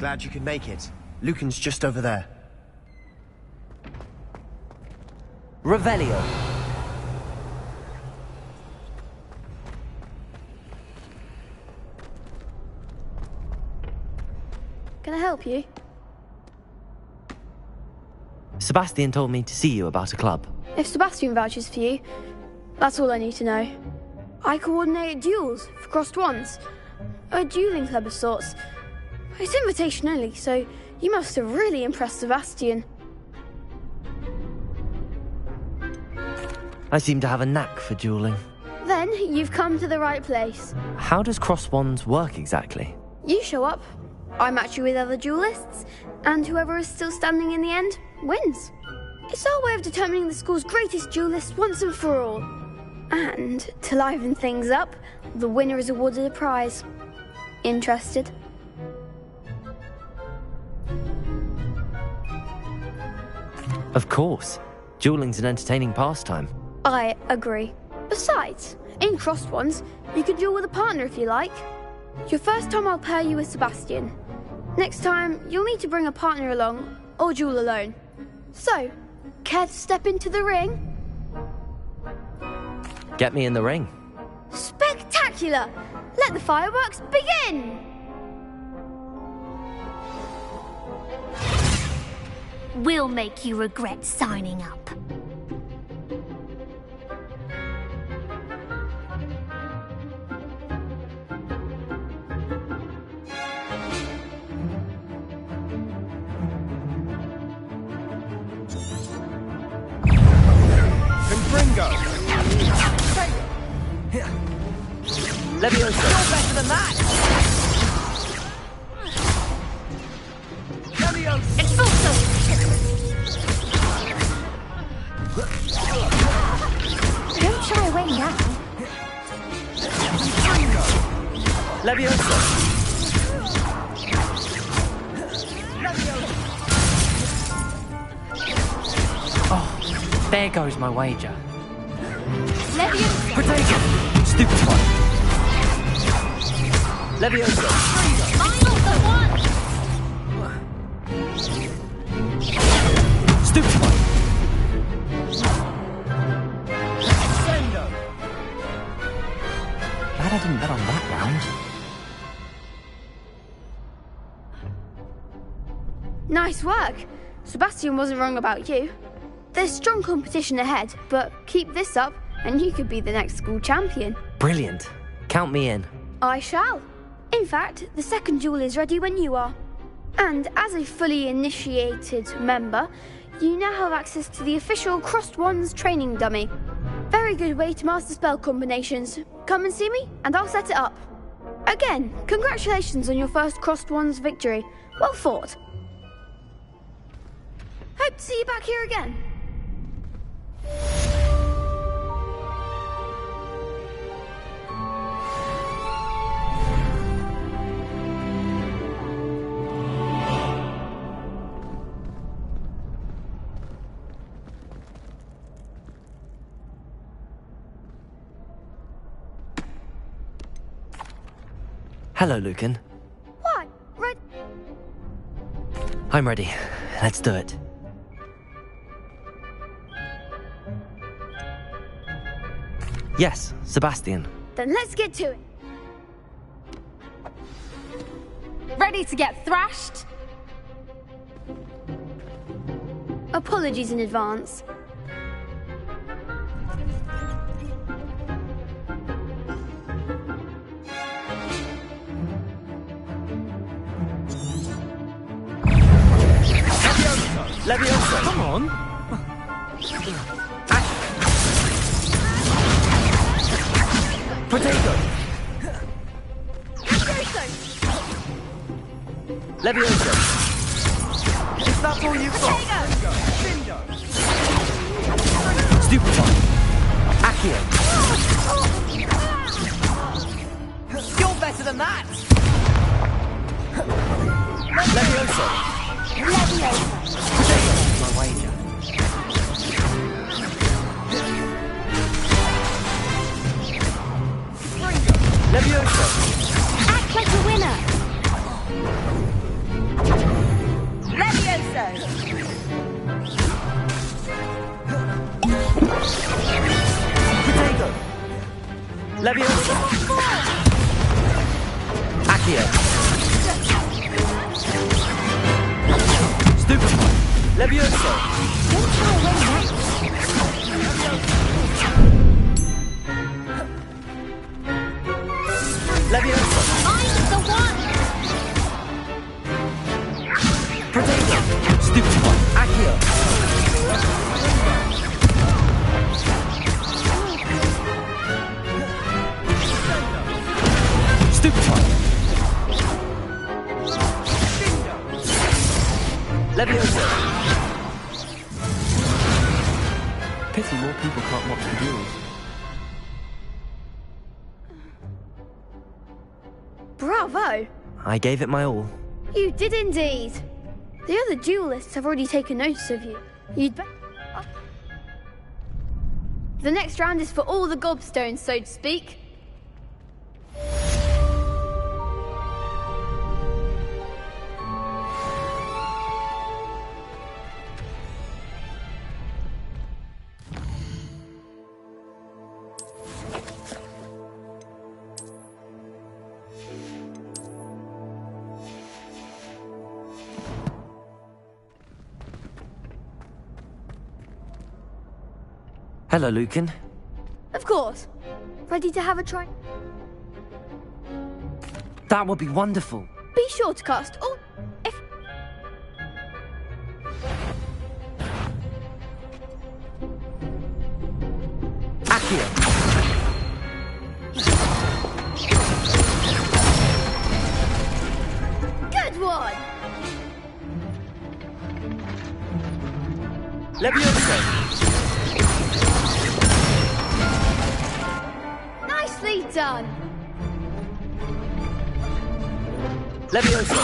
Glad you could make it. Lucan's just over there. Revelio. Can I help you? Sebastian told me to see you about a club. If Sebastian vouches for you, that's all I need to know. I coordinate duels for crossed wands. A dueling club of sorts. It's invitation only, so you must have really impressed Sebastian. I seem to have a knack for dueling. Then you've come to the right place. How does cross wands work exactly? You show up, I match you with other duelists, and whoever is still standing in the end wins. It's our way of determining the school's greatest duelist once and for all. And to liven things up, the winner is awarded a prize. Interested? Of course. Dueling's an entertaining pastime. I agree. Besides, in crossed ones, you can duel with a partner if you like. Your first time I'll pair you with Sebastian. Next time, you'll need to bring a partner along, or duel alone. So, care to step into the ring? Get me in the ring. Spectacular! Let the fireworks begin! We'll make you regret signing up. Levioso. You're better than that! Levioso. Expulso! Don't shy away now. Levioso. Oh, there goes my wager. Levioso. Potato. Stupid one. Levioso. Final for one. Stupid one. Glad I didn't bet on that round. Nice work. Sebastian wasn't wrong about you. There's strong competition ahead, but keep this up and you could be the next school champion. Brilliant. Count me in. I shall. In fact, the second duel is ready when you are. And as a fully initiated member, you now have access to the official Crossed Wands training dummy. Very good way to master spell combinations. Come and see me, and I'll set it up. Again, congratulations on your first Crossed Wands victory. Well fought. Hope to see you back here again. Hello, Lucan. Why? Red... I'm ready. Let's do it. Yes, Sebastian. Then let's get to it. Ready to get thrashed? Apologies in advance. Levioso. Come on. Potato. Levioso. Is that all you've got? Stupid one. Accio. You're better than that. Levioso. Potato. My wager. Levioso. Act like a winner. Accio. Stupefy. Levioso. Don't throw away that. Levioso. Find the one. Potato. Stupefy. Accio. Stupefy. Levioso. Pity more people can't watch the duels. Bravo! I gave it my all. You did indeed. The other duelists have already taken notice of you. You'd bet. The next round is for all the gobstones, so to speak. Hello, Lucan. Of course. Ready to have a try? That would be wonderful. Be sure to cast all. If. Accio. Good one! Levioso. Nicely done! Levioso.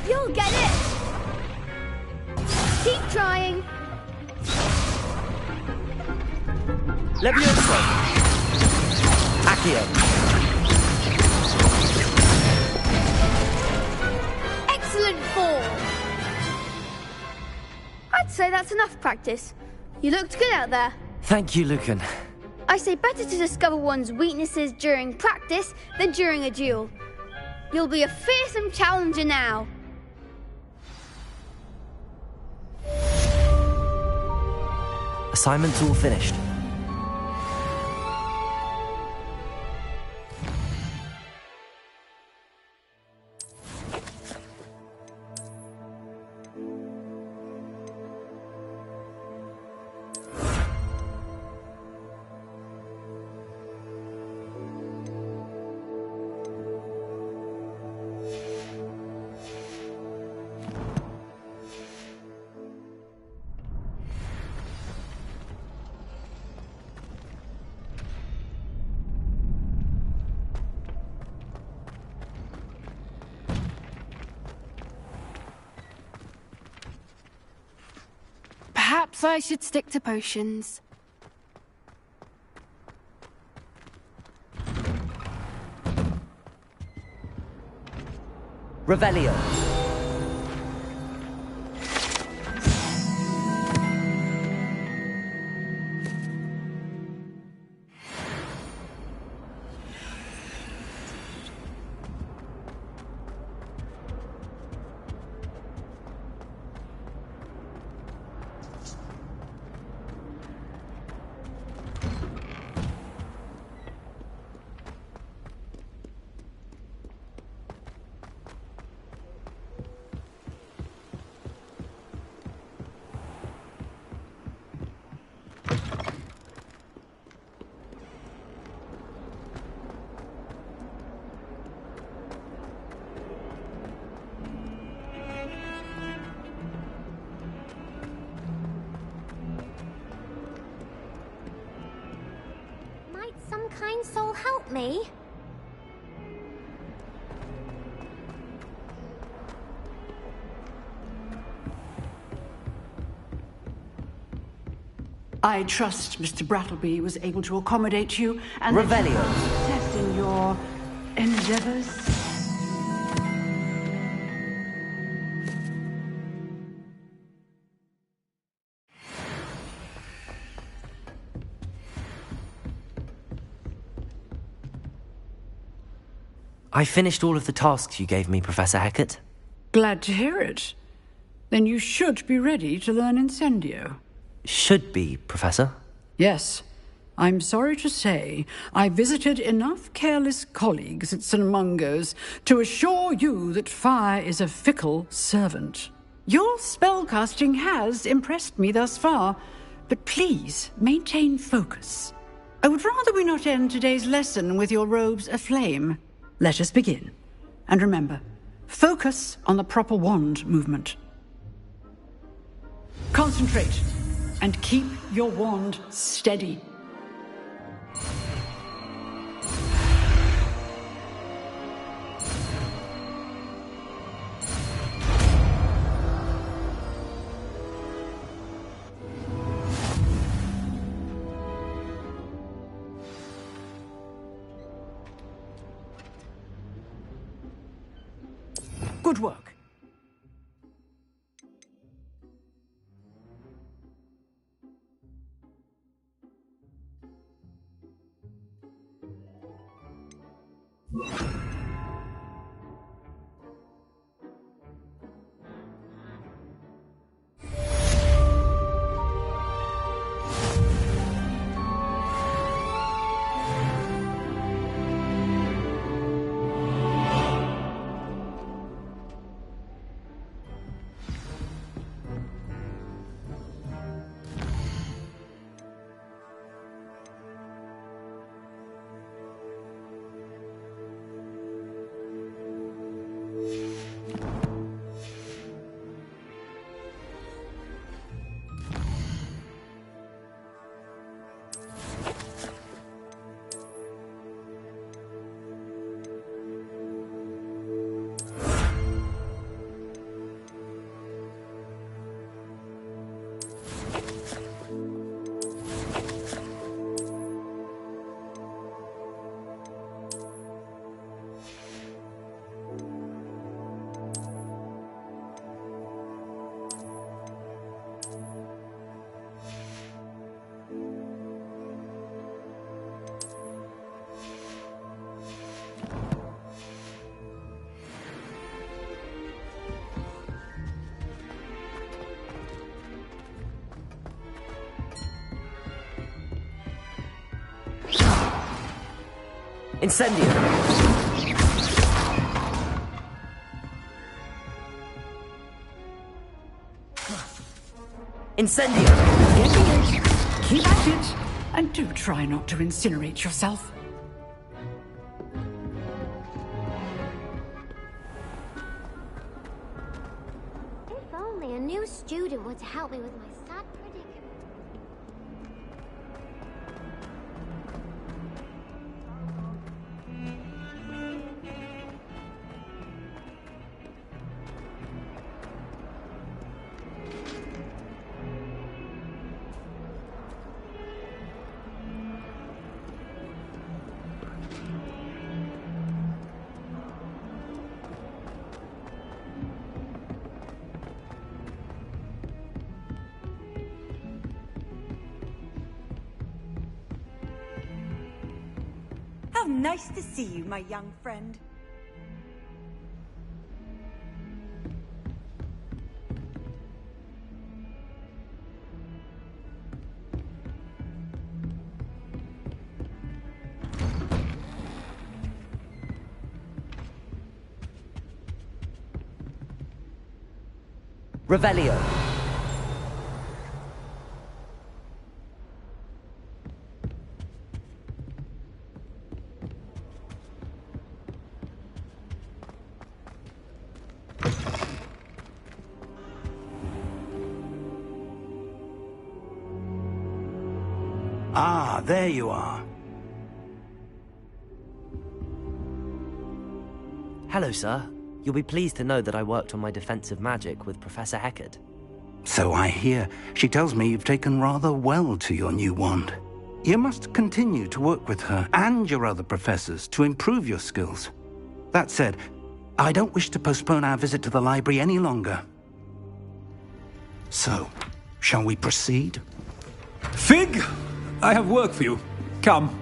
You'll get it! Keep trying! Levioso. Accio. Excellent fall! I'd say that's enough practice. You looked good out there. Thank you, Lucan. I say better to discover one's weaknesses during practice than during a duel. You'll be a fearsome challenger now. Assignment's all finished. Perhaps I should stick to potions. Revelio. Might some kind soul help me? I trust Mr. Brattleby was able to accommodate you and Revelio. success in your endeavors. I finished all of the tasks you gave me, Professor Hecat. Glad to hear it. Then you should be ready to learn Incendio. Should be, Professor? Yes. I'm sorry to say, I visited enough careless colleagues at St. Mungo's to assure you that fire is a fickle servant. Your spellcasting has impressed me thus far, but please maintain focus. I would rather we not end today's lesson with your robes aflame. Let us begin. And remember, focus on the proper wand movement. Concentrate, and keep your wand steady. Good work. Incendio! Incendio! Keep at it, and do try not to incinerate yourself. If only a new student would help me with my sad predicament. How nice to see you, my young friend. Revelio. Ah, there you are. Hello, sir. You'll be pleased to know that I worked on my defensive magic with Professor Hecat. So I hear. She tells me you've taken rather well to your new wand. You must continue to work with her and your other professors to improve your skills. That said, I don't wish to postpone our visit to the library any longer. So, shall we proceed? Fig, I have work for you. Come.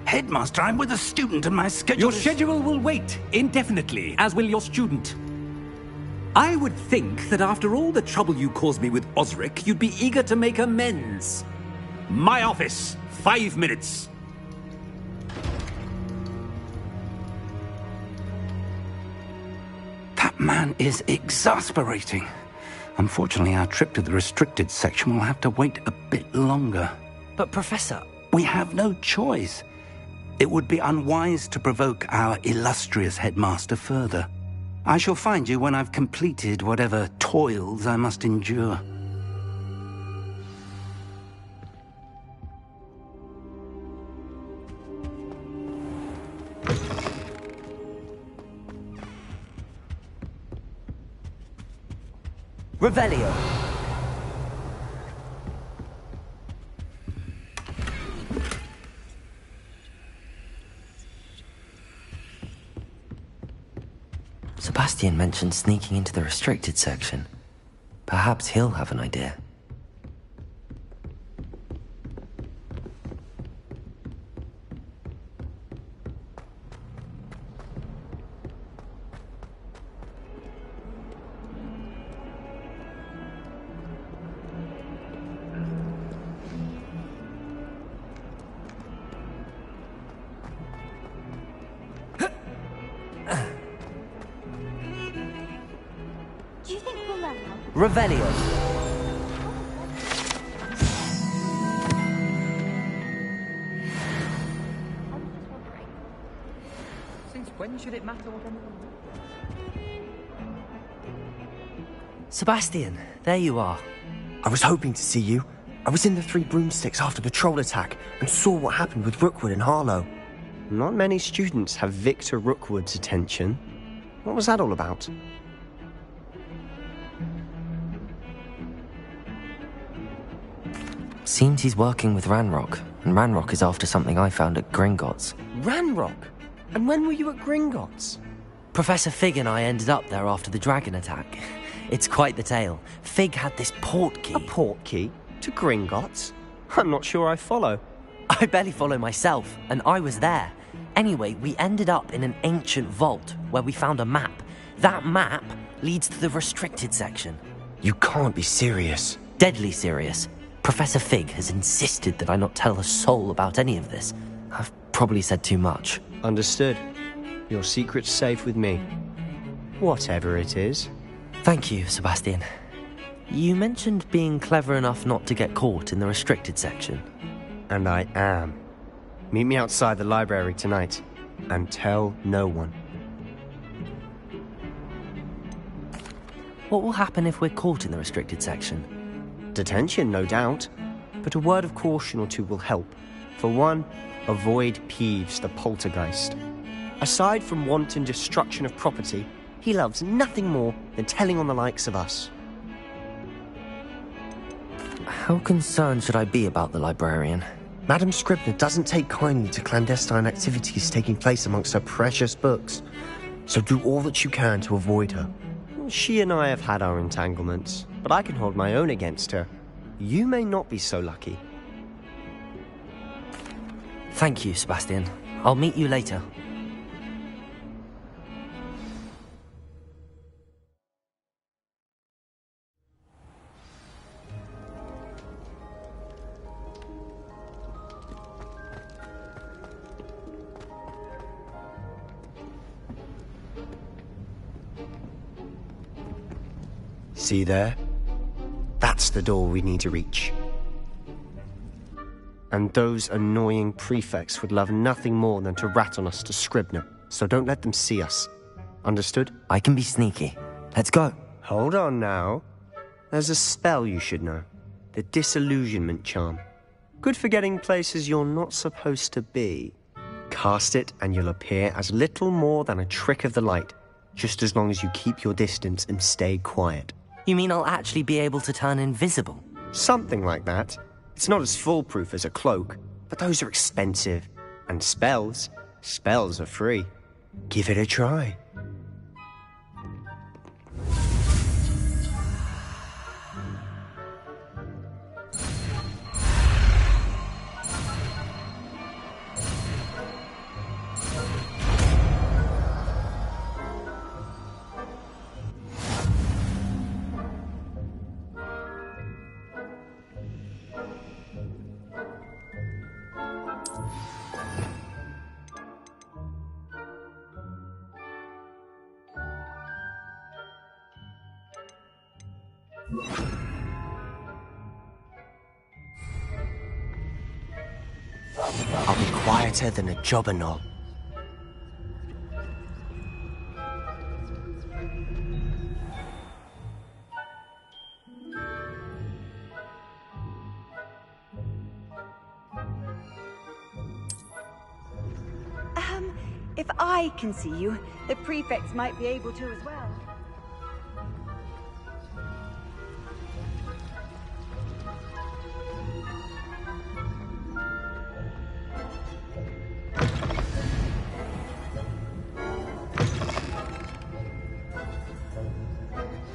Headmaster, I'm with a student and my schedule Your is... schedule will wait indefinitely, as will your student. I would think that after all the trouble you caused me with Osric, you'd be eager to make amends. My office, 5 minutes. That man is exasperating. Unfortunately, our trip to the restricted section will have to wait a bit longer. But Professor... We have no choice. It would be unwise to provoke our illustrious headmaster further. I shall find you when I've completed whatever toils I must endure. Revelio. Sebastian mentioned sneaking into the restricted section. Perhaps he'll have an idea. Do you think we'll learn how? Revelio. Since when should it matter what anyone... Sebastian, there you are. I was hoping to see you. I was in the Three Broomsticks after the troll attack and saw what happened with Rookwood and Harlow. Not many students have Victor Rookwood's attention. What was that all about? Seems he's working with Ranrock, and Ranrock is after something I found at Gringotts. Ranrock? And when were you at Gringotts? Professor Fig and I ended up there after the dragon attack. It's quite the tale. Fig had this port key. A port key? To Gringotts? I'm not sure I follow. I barely follow myself, and I was there. Anyway, we ended up in an ancient vault where we found a map. That map leads to the restricted section. You can't be serious. Deadly serious. Professor Fig has insisted that I not tell a soul about any of this. I've probably said too much. Understood. Your secret's safe with me. Whatever it is. Thank you, Sebastian. You mentioned being clever enough not to get caught in the restricted section. And I am. Meet me outside the library tonight, and tell no one. What will happen if we're caught in the restricted section? Detention, no doubt. But a word of caution or two will help. For one, avoid Peeves, the poltergeist. Aside from wanton destruction of property, he loves nothing more than telling on the likes of us. How concerned should I be about the librarian? Madam Scribner doesn't take kindly to clandestine activities taking place amongst her precious books, so do all that you can to avoid her. She and I have had our entanglements, but I can hold my own against her. You may not be so lucky. Thank you, Sebastian. I'll meet you later. See there? That's the door we need to reach. And those annoying prefects would love nothing more than to rat on us to Scribner, so don't let them see us. Understood? I can be sneaky. Let's go. Hold on now. There's a spell you should know. The Disillusionment Charm. Good for getting places you're not supposed to be. Cast it and you'll appear as little more than a trick of the light, just as long as you keep your distance and stay quiet. You mean I'll actually be able to turn invisible? Something like that. It's not as foolproof as a cloak, but those are expensive. And spells are free. Give it a try. I'll be quieter than a jobber knoll. If I can see you, the prefects might be able to as well.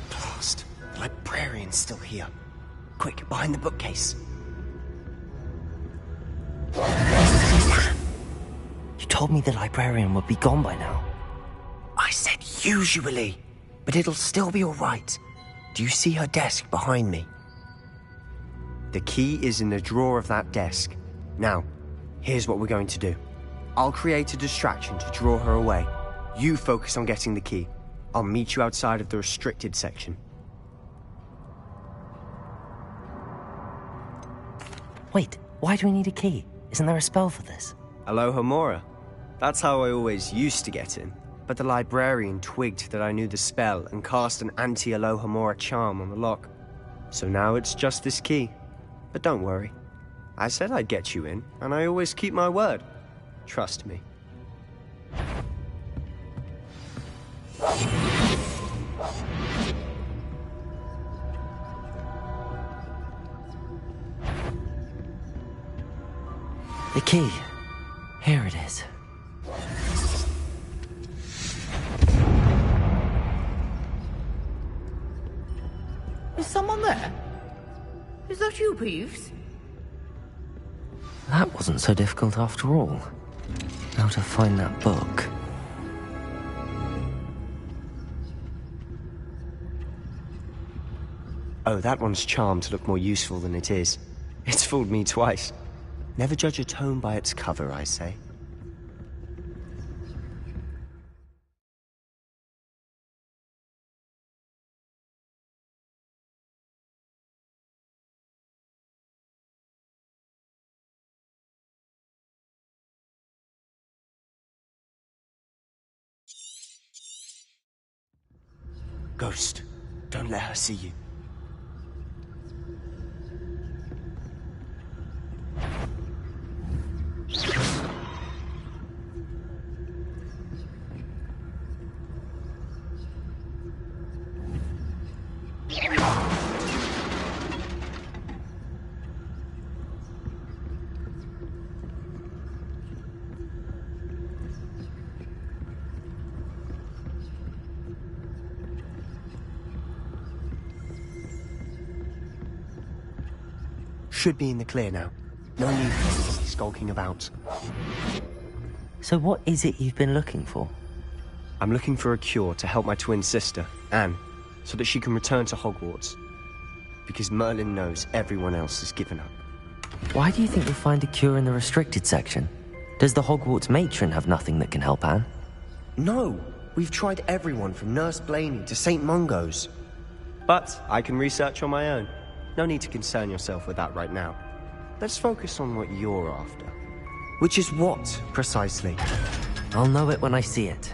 Blast! The librarian's still here. Quick, behind the bookcase. You told me the librarian would be gone by now. I said usually, but it'll still be all right. Do you see her desk behind me? The key is in the drawer of that desk. Now, here's what we're going to do. I'll create a distraction to draw her away. You focus on getting the key. I'll meet you outside of the restricted section. Wait, why do we need a key? Isn't there a spell for this? Alohomora. That's how I always used to get in. But the librarian twigged that I knew the spell and cast an anti-Alohomora charm on the lock. So now it's just this key. But don't worry. I said I'd get you in, and I always keep my word. Trust me. The key. Here it is. Is someone there? Is that you, Peeves? That wasn't so difficult after all. Now to find that book. Oh, that one's charmed to look more useful than it is. It's fooled me twice. Never judge a tome by its cover, I say. Ghost, don't let her see you. Should be in the clear now. No need for skulking about. So what is it you've been looking for? I'm looking for a cure to help my twin sister, Anne, so that she can return to Hogwarts. Because Merlin knows everyone else has given up. Why do you think you'll find a cure in the restricted section? Does the Hogwarts matron have nothing that can help Anne? No! We've tried everyone from Nurse Blaney to St. Mungo's. But I can research on my own. No need to concern yourself with that right now. Let's focus on what you're after. Which is what, precisely? I'll know it when I see it.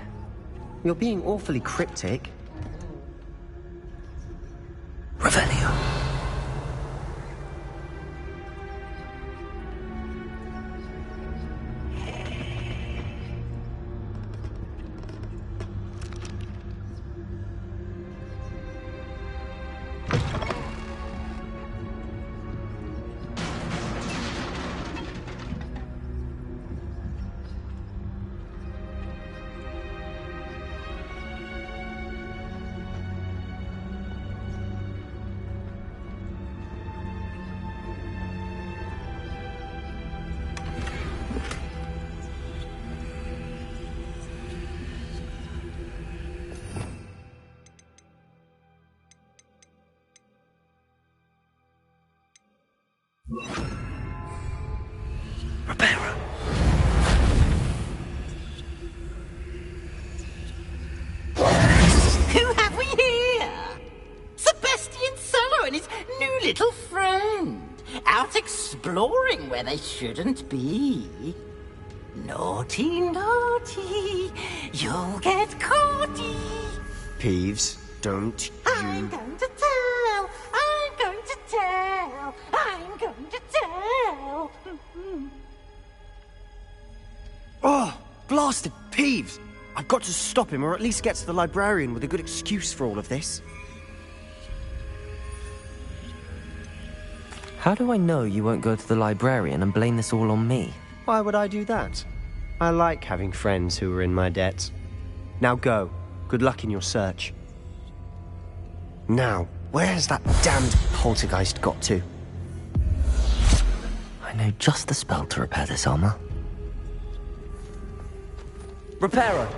You're being awfully cryptic. Revelio. exploring where they shouldn't be. Naughty, naughty, you'll get caughty. Peeves, don't I'm going to tell, I'm going to tell, I'm going to tell. Oh, blasted Peeves! I've got to stop him, or at least get to the librarian with a good excuse for all of this. How do I know you won't go to the librarian and blame this all on me? Why would I do that? I like having friends who are in my debt. Now go. Good luck in your search. Now, where's that damned poltergeist got to? I know just the spell to repair this armor. Repairer!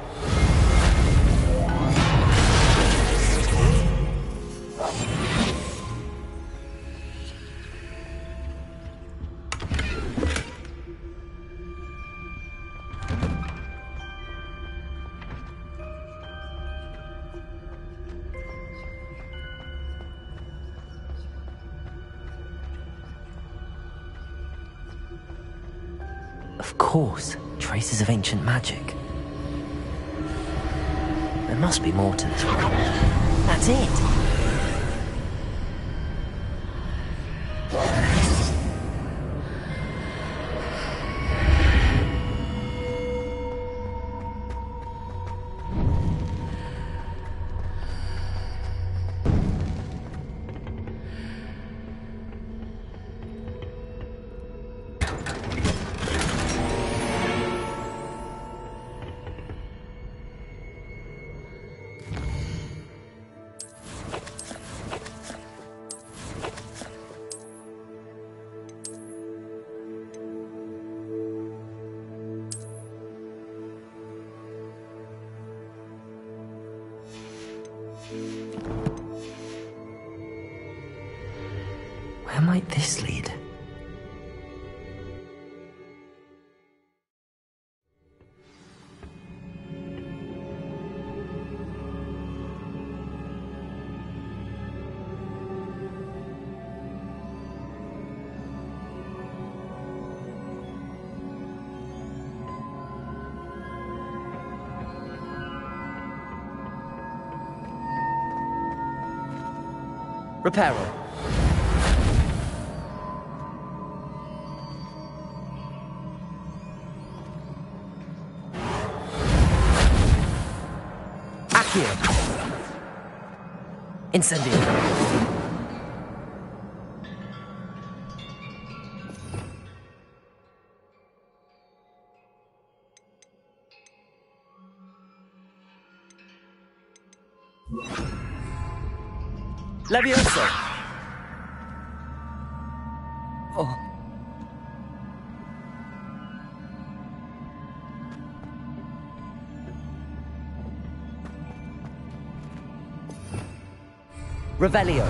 Of course, traces of ancient magic. There must be more to this world. That's it! Where might this lead? Repairer. Here. Incendio. Levioso. Oh. Revelio.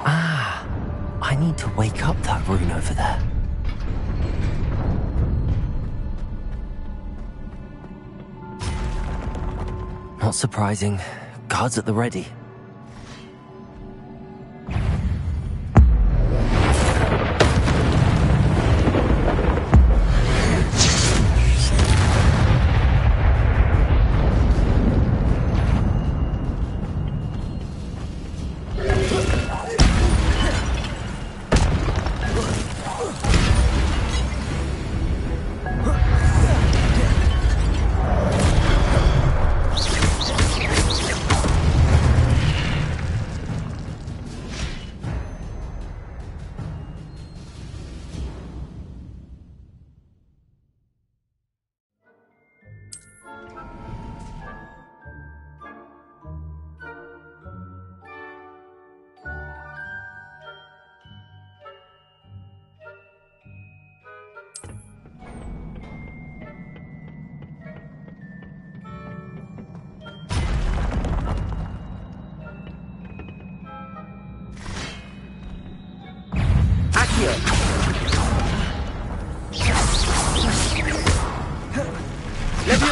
Ah, I need to wake up that rune over there. Not surprising. Guards at the ready.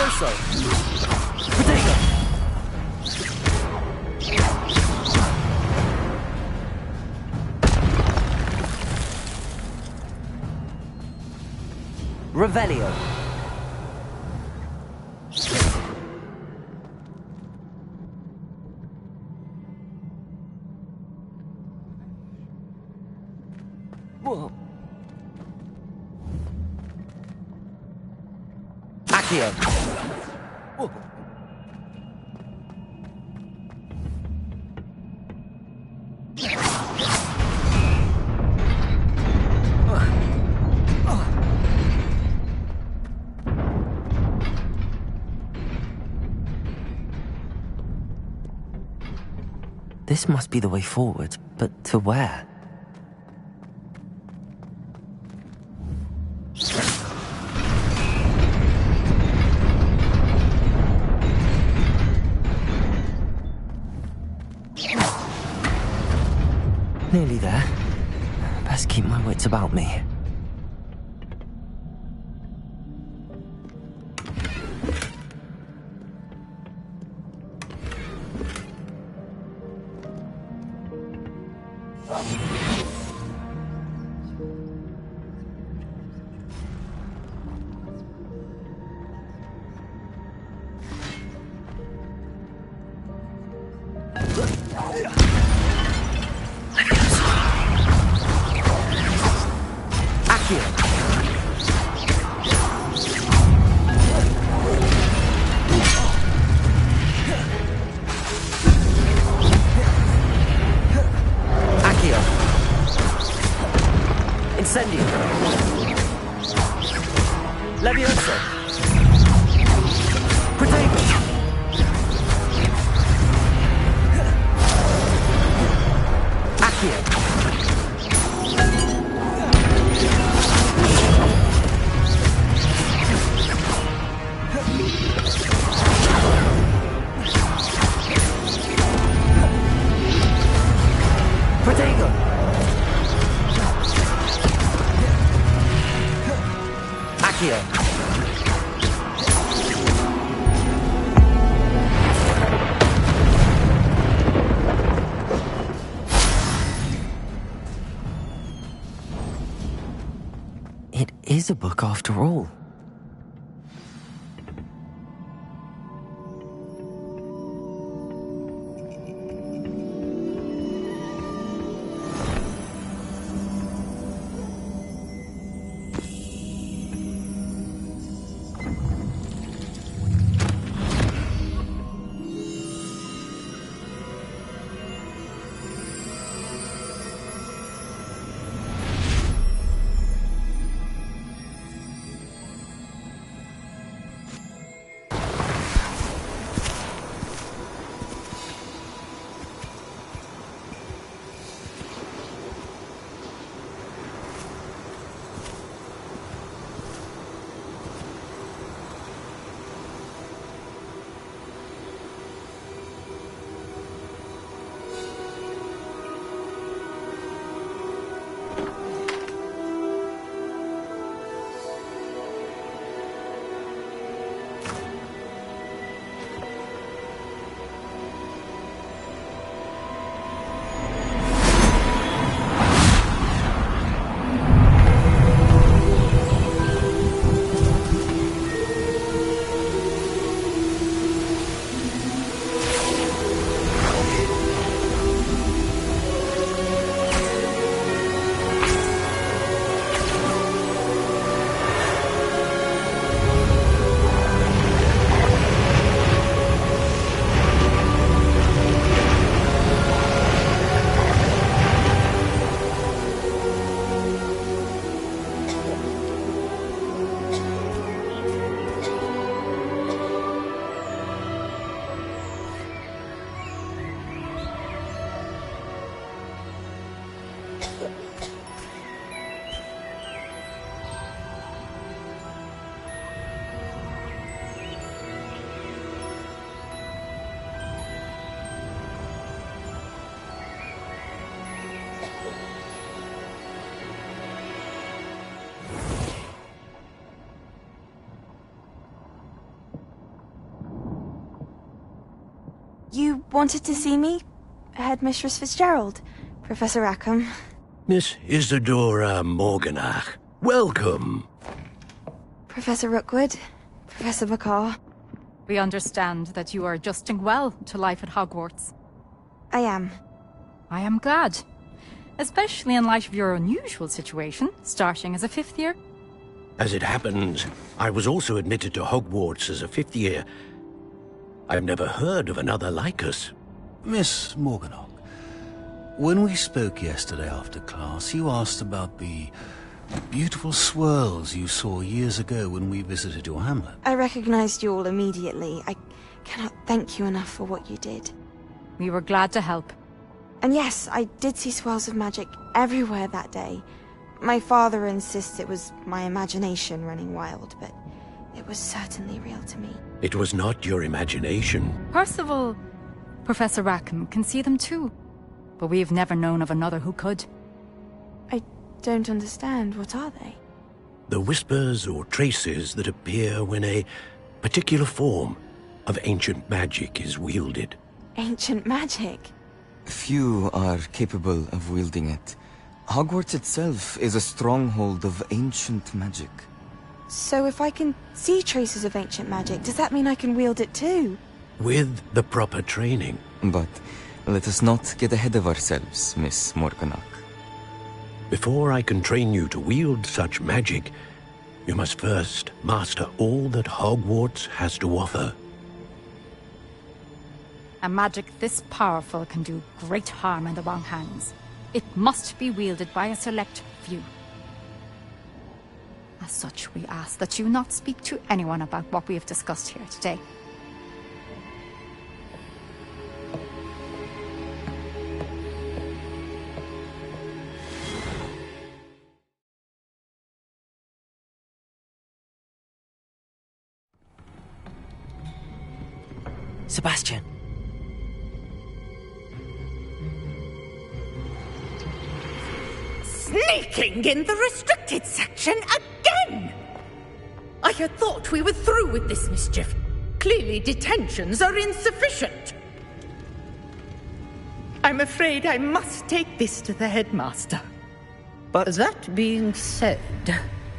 Levioso! Protego! Revelio. Whoa. Accio. Whoa. This must be the way forward, but to where? Nearly there. Best keep my wits about me. Incendio. Levioso. Protego. Accio. Protego. Accio. It is a book after all. wanted to see me? Headmistress Fitzgerald, Professor Rackham. Miss Isadora Morganach, welcome. Professor Rookwood, Professor Bakar. We understand that you are adjusting well to life at Hogwarts. I am. I am glad. Especially in light of your unusual situation, starting as a 5th year. As it happens, I was also admitted to Hogwarts as a 5th year. I've never heard of another like us. Miss Morganach, when we spoke yesterday after class, you asked about the beautiful swirls you saw years ago when we visited your hamlet. I recognized you all immediately. I cannot thank you enough for what you did. We were glad to help. And yes, I did see swirls of magic everywhere that day. My father insists it was my imagination running wild, but it was certainly real to me. It was not your imagination. Percival, Professor Rackham can see them too. But we've never known of another who could. I don't understand. What are they? The whispers or traces that appear when a particular form of ancient magic is wielded. Ancient magic? Few are capable of wielding it. Hogwarts itself is a stronghold of ancient magic. So if I can see traces of ancient magic, does that mean I can wield it too? With the proper training. But let us not get ahead of ourselves, Miss Morganach. Before I can train you to wield such magic, you must first master all that Hogwarts has to offer. A magic this powerful can do great harm in the wrong hands. It must be wielded by a select few. As such, we ask that you not speak to anyone about what we have discussed here today. Sebastian. Sneaking in the restricted section again! I had thought we were through with this mischief. Clearly detentions are insufficient. I'm afraid I must take this to the headmaster. But that being said,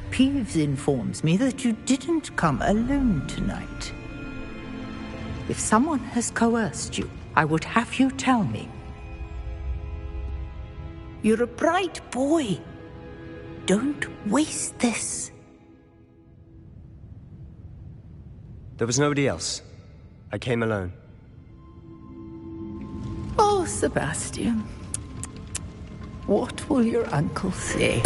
Peeves informs me that you didn't come alone tonight. If someone has coerced you, I would have you tell me. You're a bright boy. Don't waste this. There was nobody else. I came alone. Oh, Sebastian. What will your uncle say?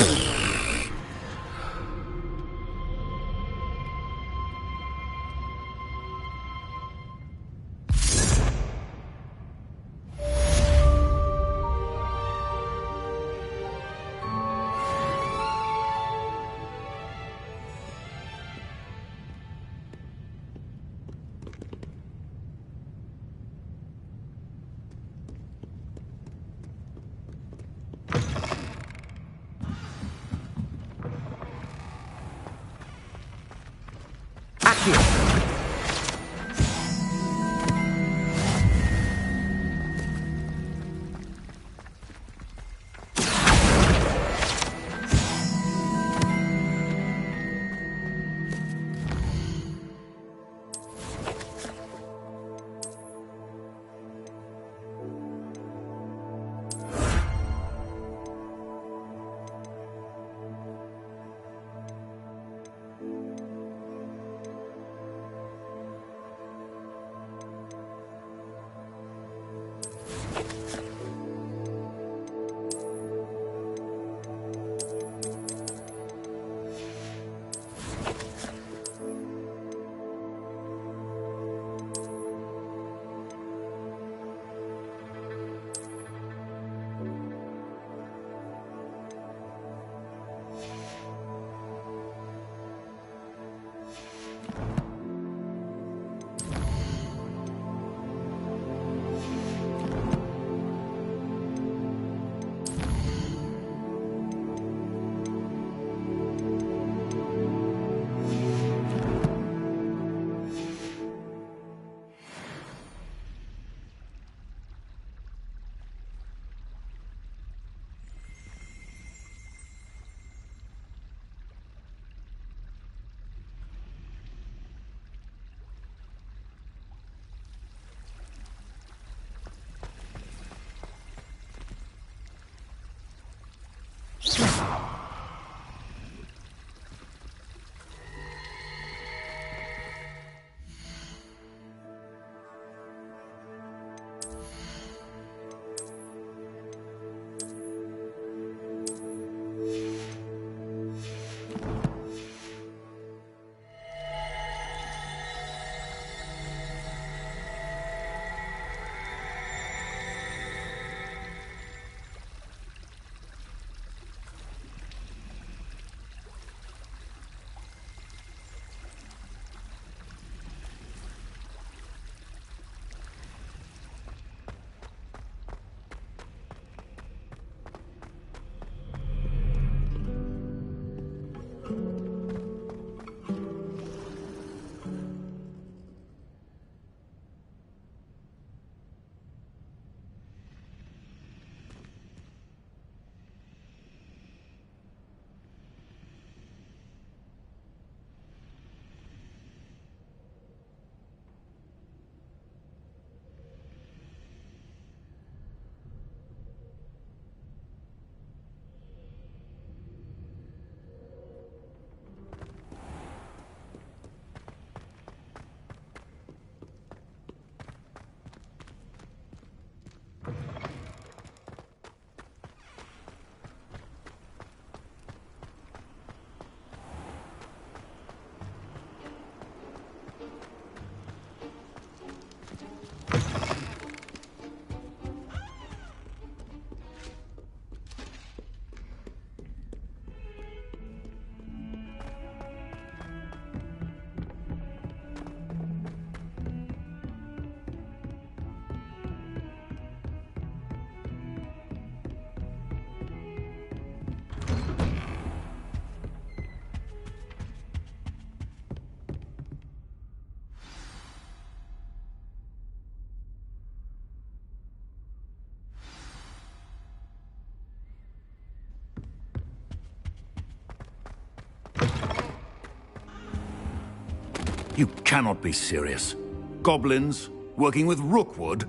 You cannot be serious. Goblins working with Rookwood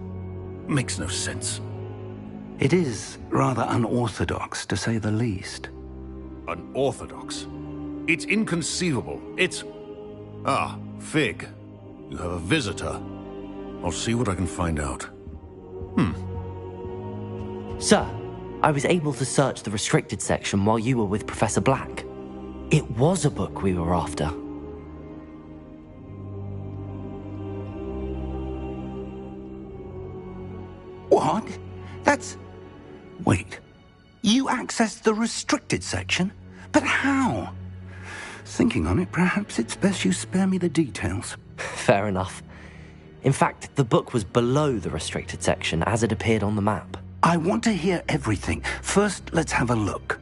makes no sense. It is rather unorthodox, to say the least. Unorthodox? It's inconceivable. It's... Ah, Fig. You have a visitor. I'll see what I can find out. Sir, I was able to search the restricted section while you were with Professor Black. It was a book we were after. What? That's... Wait. You accessed the restricted section? But how? Thinking on it, perhaps it's best you spare me the details. Fair enough. In fact, the book was below the restricted section as it appeared on the map. I want to hear everything. First, let's have a look.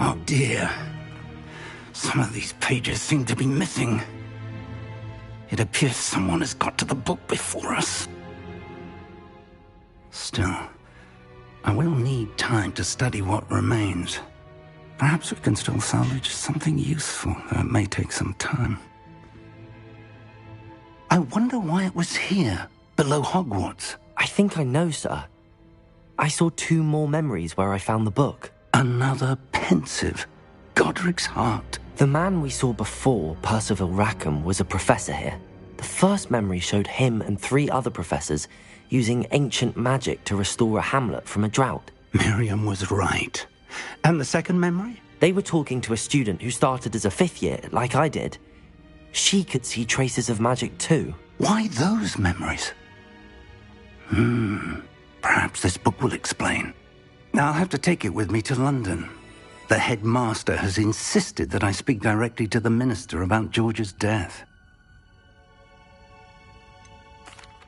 Oh dear. Some of these pages seem to be missing. It appears someone has got to the book before us. Still, I will need time to study what remains. Perhaps we can still salvage something useful, though it may take some time. I wonder why it was here, below Hogwarts. I think I know, sir. I saw 2 more memories where I found the book. Another pensive. Godric's heart. The man we saw before, Percival Rackham, was a professor here. The first memory showed him and 3 other professors using ancient magic to restore a hamlet from a drought. Miriam was right. And the second memory? They were talking to a student who started as a 5th year, like I did. She could see traces of magic too. Why those memories? Perhaps this book will explain. I'll have to take it with me to London. The headmaster has insisted that I speak directly to the minister about George's death.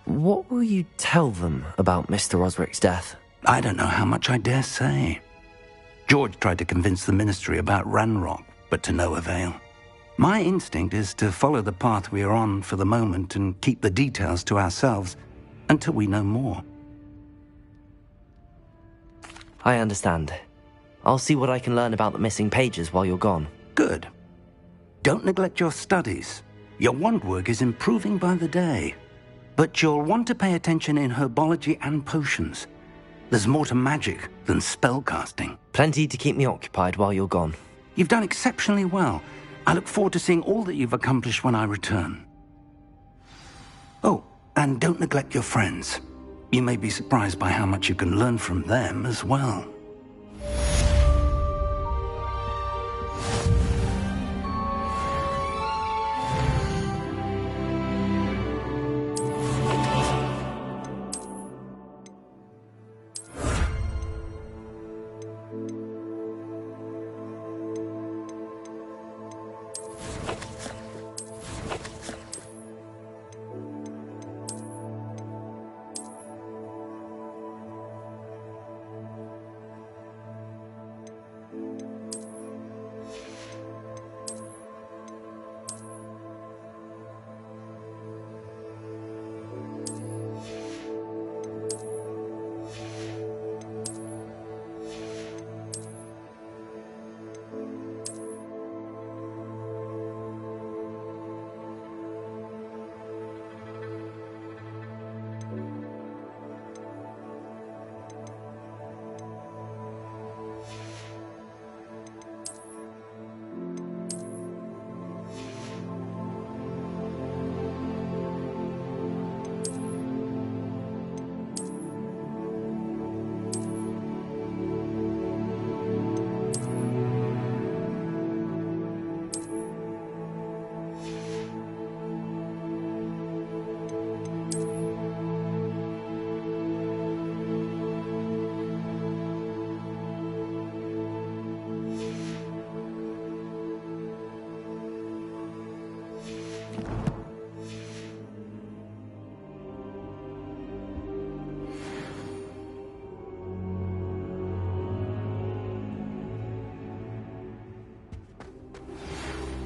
What will you tell them about Mr. Osric's death? I don't know how much I dare say. George tried to convince the ministry about Ranrock, but to no avail. My instinct is to follow the path we are on for the moment and keep the details to ourselves until we know more. I understand. I'll see what I can learn about the missing pages while you're gone. Good. Don't neglect your studies. Your wand work is improving by the day. But you'll want to pay attention in herbology and potions. There's more to magic than spellcasting. Plenty to keep me occupied while you're gone. You've done exceptionally well. I look forward to seeing all that you've accomplished when I return. Oh, and don't neglect your friends. You may be surprised by how much you can learn from them as well.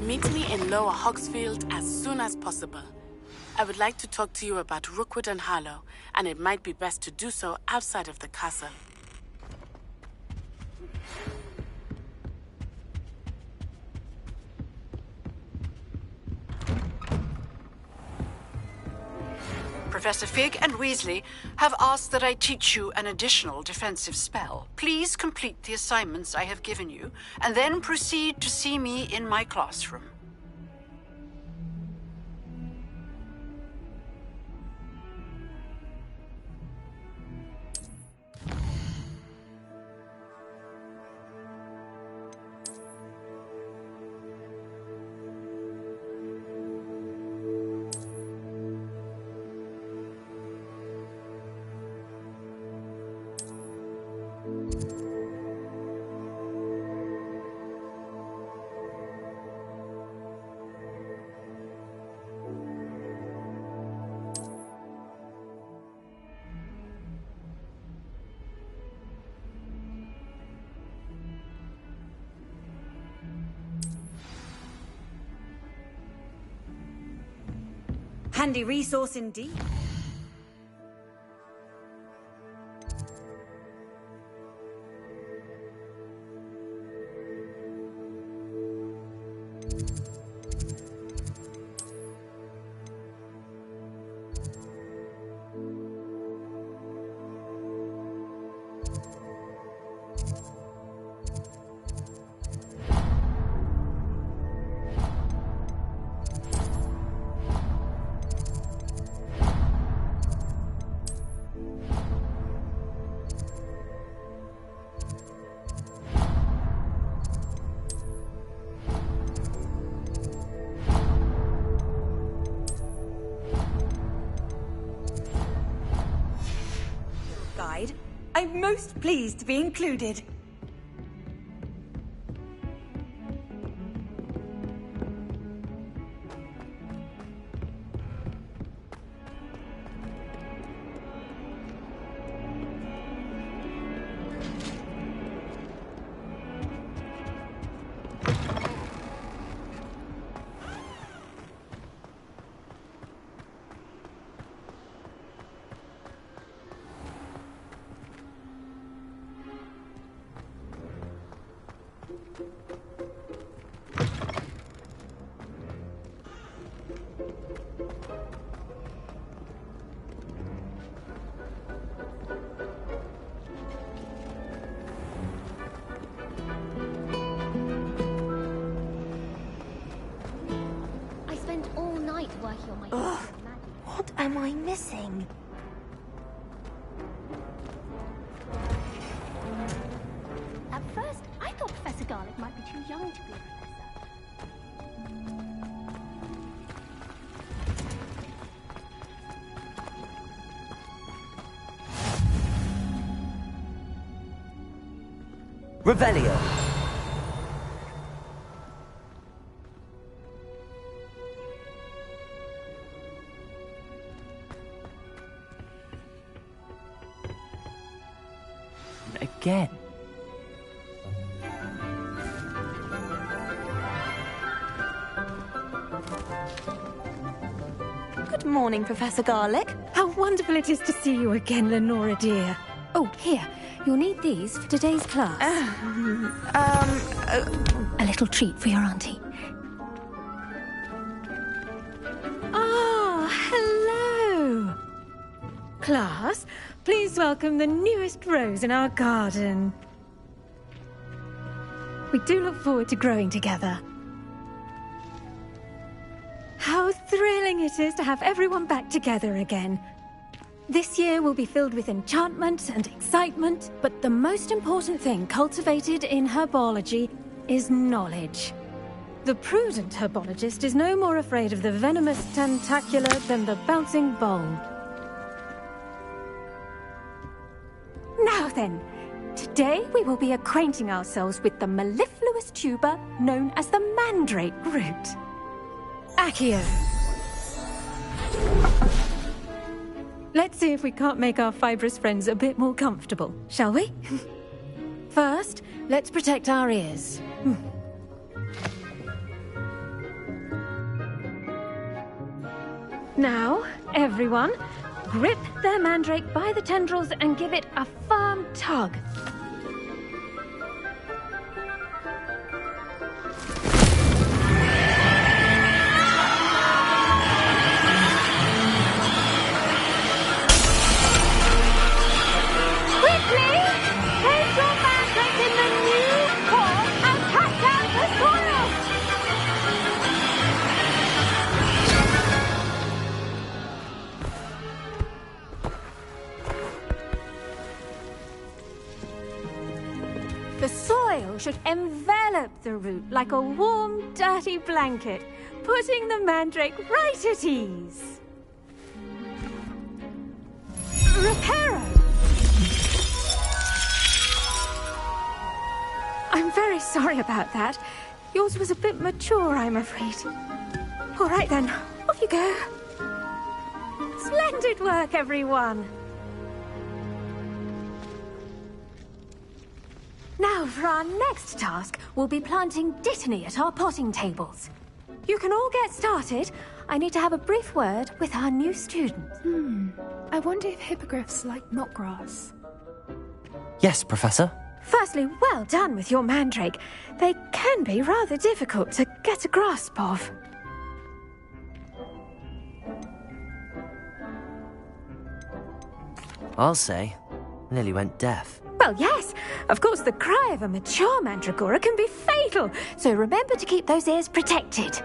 Meet me in Lower Hogsfield as soon as possible. I would like to talk to you about Rookwood and Harlow, and it might be best to do so outside of the castle. Professor Fig and Weasley have asked that I teach you an additional defensive spell. Please complete the assignments I have given you, and then proceed to see me in my classroom. Handy resource indeed. I'm most pleased to be included. What am I missing? At first, I thought Professor Garlic might be too young to be a professor. Revelio. Again. Good morning, Professor Garlic. How wonderful it is to see you again, Lenora dear. Oh, here. You'll need these for today's class. A little treat for your auntie. Ah, hello. Class, please welcome the newest rose in our garden. We do look forward to growing together. How thrilling it is to have everyone back together again. This year will be filled with enchantment and excitement, but the most important thing cultivated in herbology is knowledge. The prudent herbologist is no more afraid of the venomous tentacula than the bouncing bulb. Now then, today we will be acquainting ourselves with the mellifluous tuber known as the mandrake root. Accio. Let's see if we can't make our fibrous friends a bit more comfortable, shall we? First, let's protect our ears. Now, everyone, grip their mandrake by the tendrils and give it a firm tug. Quickly! Place your mandrake in the new form and cut down the soil! The soil should envelop the root like a warm, dirty blanket, putting the mandrake right at ease. Reparo! I'm very sorry about that. Yours was a bit mature, I'm afraid. All right then, off you go. Splendid work, everyone. Now, for our next task, we'll be planting dittany at our potting tables. You can all get started. I need to have a brief word with our new student. I wonder if hippogriffs like knotgrass. Yes, Professor. Firstly, well done with your mandrake. They can be rather difficult to get a grasp of. I'll say, nearly went deaf. Well, yes. Of course, the cry of a mature mandragora can be fatal, so remember to keep those ears protected.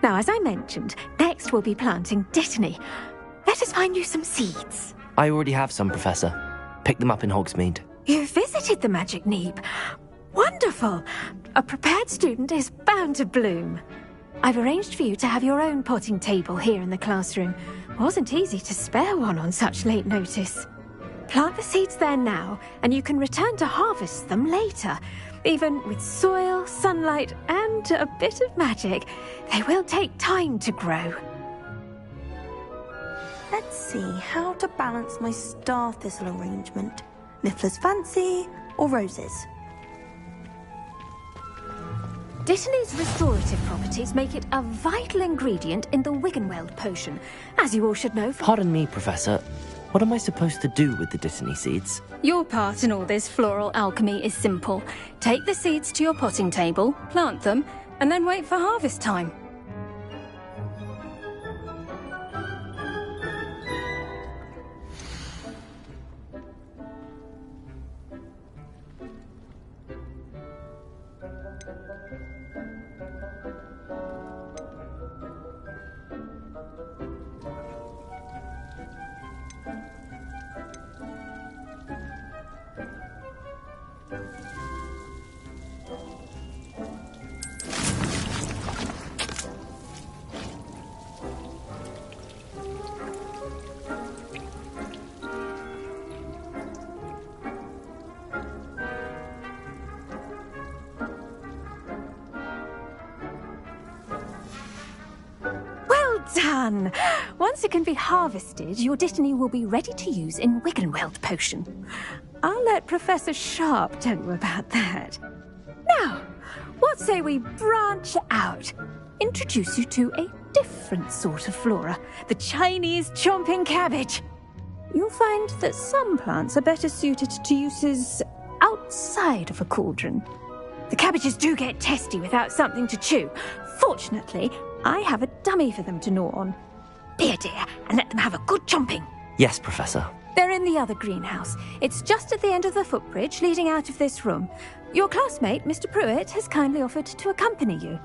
Now, as I mentioned, next we'll be planting dittany. Let us find you some seeds. I already have some, Professor. Picked them up in Hogsmeade. You visited the Magic Neep. Wonderful. A prepared student is bound to bloom. I've arranged for you to have your own potting table here in the classroom. Wasn't easy to spare one on such late notice. Plant the seeds there now, and you can return to harvest them later. Even with soil, sunlight, and a bit of magic, they will take time to grow. Let's see how to balance my star thistle arrangement. Niffler's fancy or roses? Dittany's restorative properties make it a vital ingredient in the Wiggenweld potion, as you all should know from... Pardon me, Professor. What am I supposed to do with the dittany seeds? Your part in all this floral alchemy is simple. Take the seeds to your potting table, plant them, and then wait for harvest time. Done! Once it can be harvested, your dittany will be ready to use in Wiggenweld potion. I'll let Professor Sharp tell you about that. Now, what say we branch out? Introduce you to a different sort of flora, the Chinese chomping cabbage. You'll find that some plants are better suited to uses outside of a cauldron. The cabbages do get testy without something to chew. Fortunately, I have a dummy for them to gnaw on. Be a dear and let them have a good chomping. Yes, Professor. They're in the other greenhouse. It's just at the end of the footbridge leading out of this room. Your classmate, Mr. Pruitt, has kindly offered to accompany you.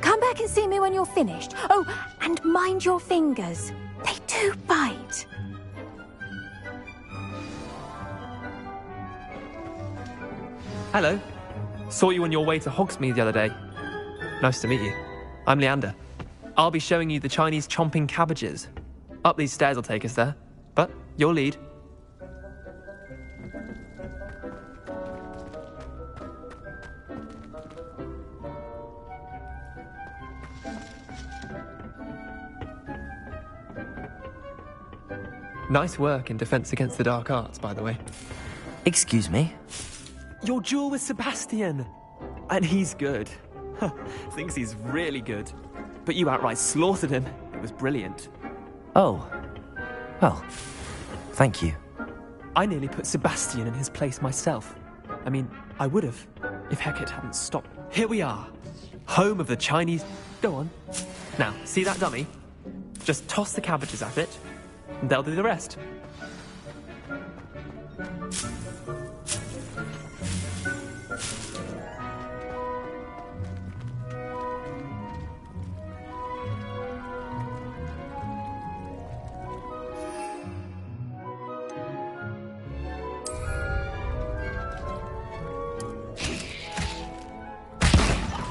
Come back and see me when you're finished. Oh, and mind your fingers. They do bite. Hello. Saw you on your way to Hogsmeade the other day. Nice to meet you. I'm Leander. I'll be showing you the Chinese chomping cabbages. Up these stairs will take us there, but you'll lead. Nice work in Defense Against the Dark Arts, by the way. Excuse me? Your duel with Sebastian! And he's good. Thinks he's really good. But you outright slaughtered him. It was brilliant. Oh. Well, thank you. I nearly put Sebastian in his place myself. I mean, I would have, if Hecate hadn't stopped. Here we are. Home of the Chinese... Go on. Now, see that dummy? Just toss the cabbages at it, and they'll do the rest.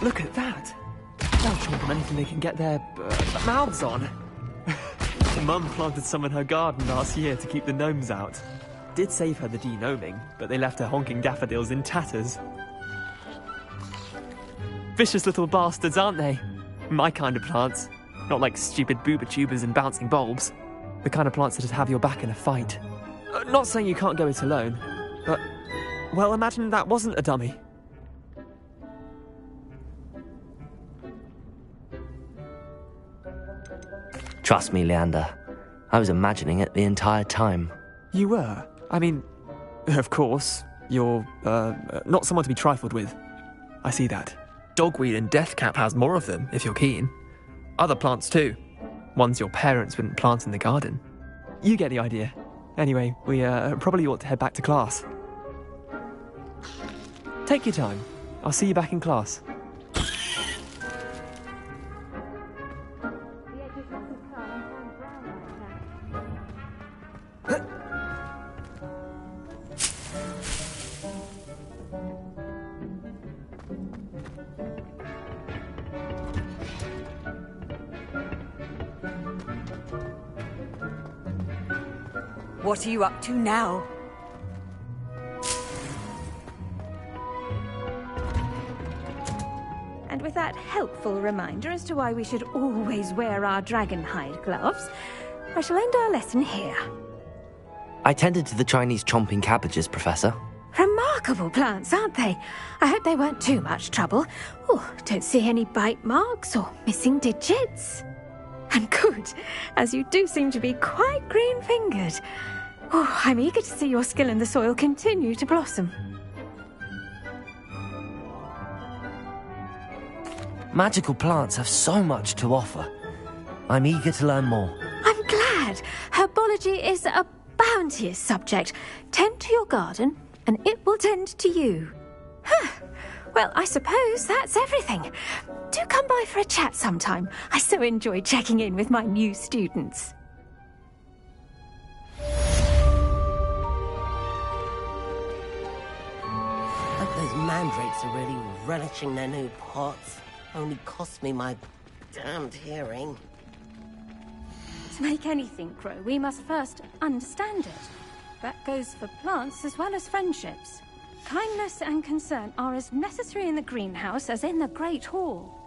Look at that! They'll chomp on anything they can get their mouths on. Mum planted some in her garden last year to keep the gnomes out. Did save her the de-gnoming, but they left her honking daffodils in tatters. Vicious little bastards, aren't they? My kind of plants. Not like stupid booba tubers and bouncing bulbs. The kind of plants that'd have your back in a fight. Not saying you can't go it alone, but... Well, imagine that wasn't a dummy. Trust me, Leander. I was imagining it the entire time. You were? I mean, of course, you're, not someone to be trifled with. I see that. Dogweed and deathcap has more of them, if you're keen. Other plants too. Ones your parents wouldn't plant in the garden. You get the idea. Anyway, we, probably ought to head back to class. Take your time. I'll see you back in class. What are you up to now? And with that helpful reminder as to why we should always wear our dragon hide gloves, I shall end our lesson here. I tended to the Chinese chomping cabbages, Professor. Remarkable plants, aren't they? I hope they weren't too much trouble. Oh, don't see any bite marks or missing digits. And good, as you do seem to be quite green-fingered. Oh, I'm eager to see your skill in the soil continue to blossom. Magical plants have so much to offer. I'm eager to learn more. I'm glad. Herbology is a bounteous subject. Tend to your garden, and it will tend to you. Huh. Well, I suppose that's everything. Do come by for a chat sometime. I so enjoy checking in with my new students. Those mandrakes are really relishing their new pots. Only cost me my damned hearing. To make anything grow, we must first understand it. That goes for plants as well as friendships. Kindness and concern are as necessary in the greenhouse as in the Great Hall.